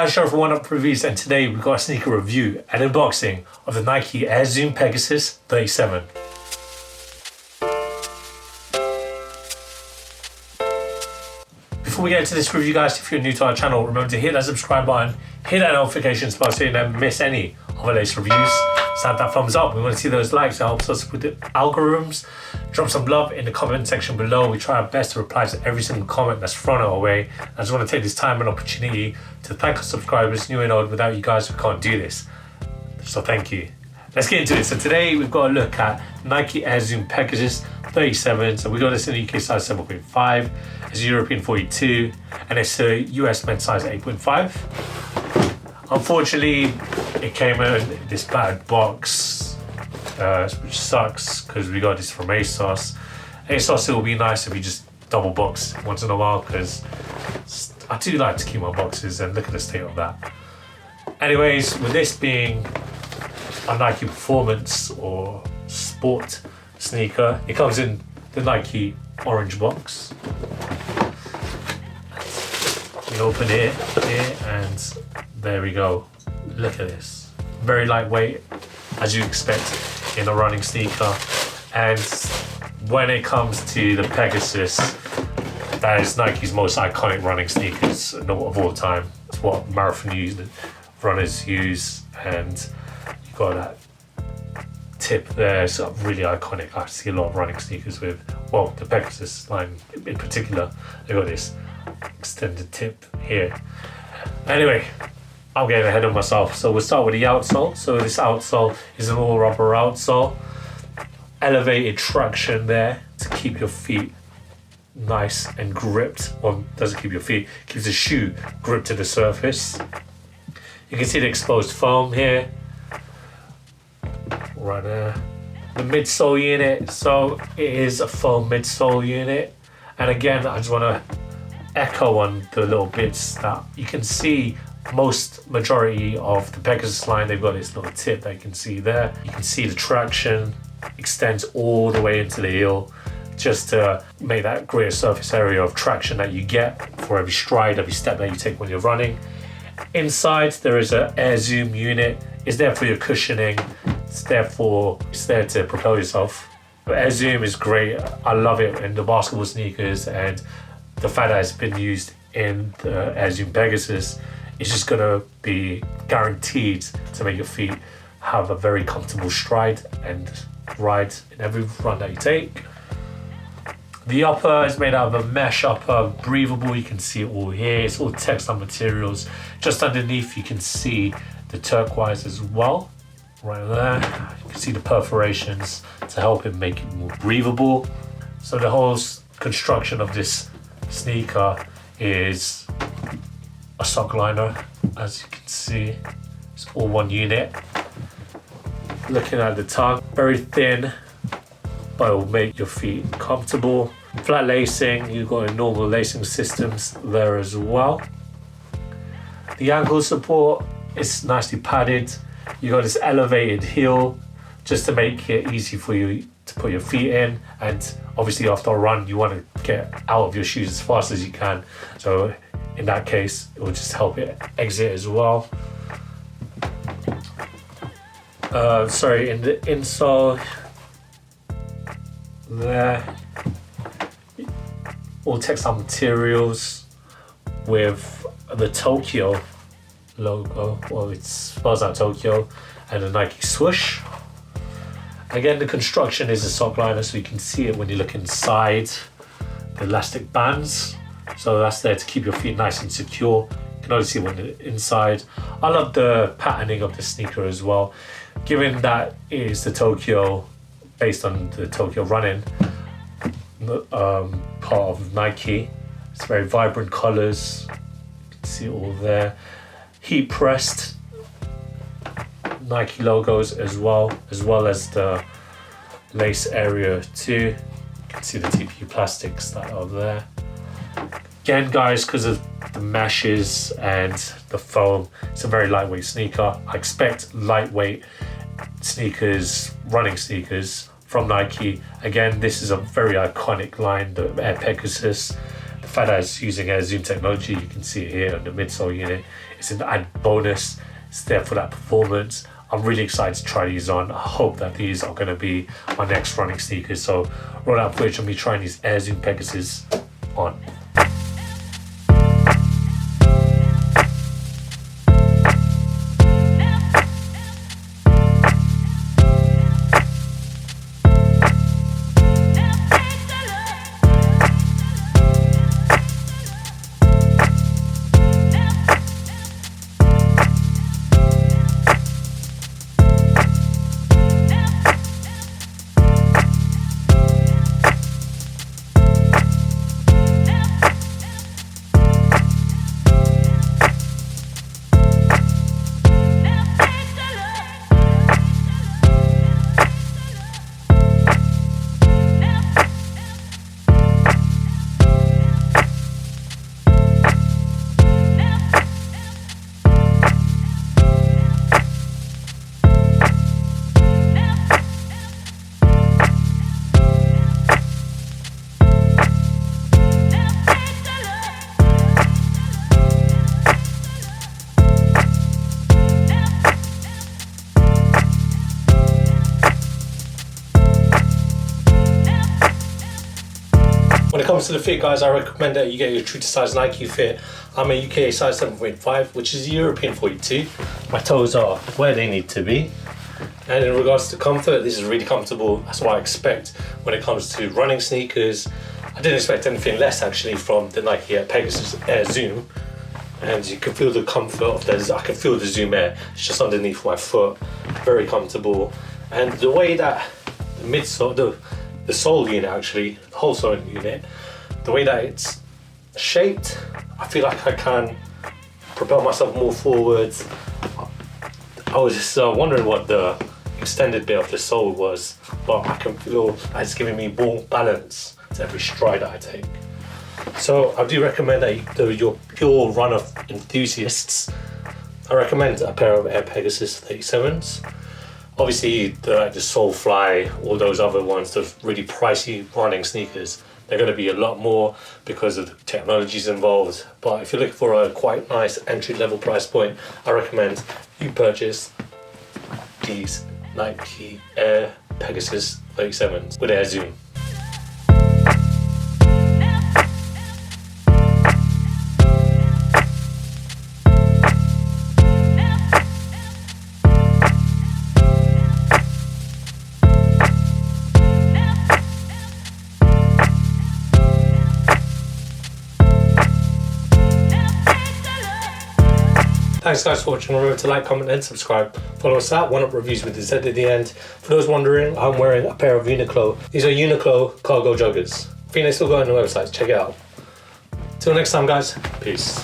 guys, Gerald from Oneupreviewz, and today we've got a sneaker review and unboxing of the Nike AIR ZOOM Pegasus 37. Before we get into this review, guys, if you're new to our channel, remember to hit that subscribe button, hit that notifications bell so you don't miss any of our latest reviews. Slap that thumbs up. We want to see those likes. It helps us with the algorithms. Drop some love in the comment section below. We try our best to reply to every single comment that's thrown our way. I just want to take this time and opportunity to thank our subscribers, new and old. Without you guys, we can't do this. So thank you. Let's get into it. So today we've got a look at Nike AIR ZOOM Pegasus 37. So we got this in the UK size 7.5, it's a European 42, and it's a US men's size 8.5. Unfortunately, it came in this bad box, which sucks because we got this from ASOS. ASOS, it will be nice if you just double box once in a while because I do like to keep my boxes, and look at the state of that. Anyways, with this being a Nike performance or sport sneaker, it comes in the Nike orange box. We open it here and there we go. Look at this. Very lightweight, as you expect in a running sneaker. And when it comes to the Pegasus, that is Nike's most iconic running sneakers of all time. It's what marathon runners use, and you got that tip there. It's really iconic. I see a lot of running sneakers with, well, the Pegasus line in particular. They got this extended tip here. Anyway, I'm getting ahead of myself. So we'll start with the outsole. So this outsole is an all rubber outsole. Elevated traction there to keep your feet nice and gripped. Well, doesn't keep your feet, keeps the shoe gripped to the surface. You can see the exposed foam here. Right there. The midsole unit. So it is a foam midsole unit. And again, I just want to echo on the little bits that you can see. Majority of the Pegasus line, they've got this little tip that you can see there. You can see the traction extends all the way into the heel, just to make that greater surface area of traction that you get for every stride, every step that you take when you're running. Inside there is an AIR ZOOM unit. It's there for your cushioning. It's there to propel yourself. But AIR ZOOM is great. I love it in the basketball sneakers, and the fact that it's been used in the AIR ZOOM Pegasus, it's just gonna be guaranteed to make your feet have a very comfortable stride and ride in every run that you take. The upper is made out of a mesh upper, breathable. You can see it all here. It's all textile materials. Just underneath, you can see the turquoise as well, right there. You can see the perforations to help it make it more breathable. So the whole construction of this sneaker is a sock liner, as you can see. It's all one unit. Looking at the tongue, very thin, but it will make your feet comfortable. Flat lacing, you've got a normal lacing systems there as well. The ankle support is nicely padded. You got this elevated heel just to make it easy for you to put your feet in, and obviously after a run you want to get out of your shoes as fast as you can, so in that case it will just help it exit as well. In the insole there, all textile materials with the Tokyo logo. Well, it spells out Tokyo, and a Nike swoosh. Again, the construction is a sock liner, so you can see it when you look inside. The elastic bands, so that's there to keep your feet nice and secure. You can only see it when you're inside. I love the patterning of the sneaker as well, given that it is the Tokyo, based on the Tokyo running part of Nike. It's very vibrant colors. You can see it all there. Heat pressed Nike logos as well as the lace area too. You can see the TPU plastics that are there. Again, guys, because of the meshes and the foam, it's a very lightweight sneaker. I expect lightweight sneakers, running sneakers from Nike. Again, this is a very iconic line, the AIR Pegasus. The fact that it's using AIR ZOOM technology, you can see it here on the midsole unit. It's an added bonus. It's there for that performance. I'm really excited to try these on. I hope that these are going to be my next running sneakers. So roll out footage of me trying these AIR ZOOM Pegasus on. When it comes to the fit, guys, I recommend that you get your true to size Nike fit. I'm a UK size 7.5, which is European 42. My toes are where they need to be. And in regards to comfort, this is really comfortable. That's what I expect when it comes to running sneakers. I didn't expect anything less actually from the Nike Pegasus AIR ZOOM. And you can feel the comfort of that. I can feel the Zoom Air. It's just underneath my foot. Very comfortable. And the way that the midsole, the sole unit actually, the whole sole unit, the way that it's shaped, I feel like I can propel myself more forwards. I was just wondering what the extended bit of the sole was, but I can feel that it's giving me more balance to every stride that I take. So I do recommend that you're pure runner enthusiasts, I recommend a pair of AIR Pegasus 37s. Obviously the Soulfly, all those other ones, the really pricey running sneakers, they're going to be a lot more because of the technologies involved. But if you're looking for a quite nice entry-level price point, I recommend you purchase these Nike AIR Pegasus 37s with AIR ZOOM. Thanks guys for watching. Remember to like, comment and subscribe. Follow us at Oneupreviewz with the Z at the end. For those wondering, I'm wearing a pair of Uniqlo. These are Uniqlo cargo joggers. I think they still got on the website, check it out. Till next time guys, peace.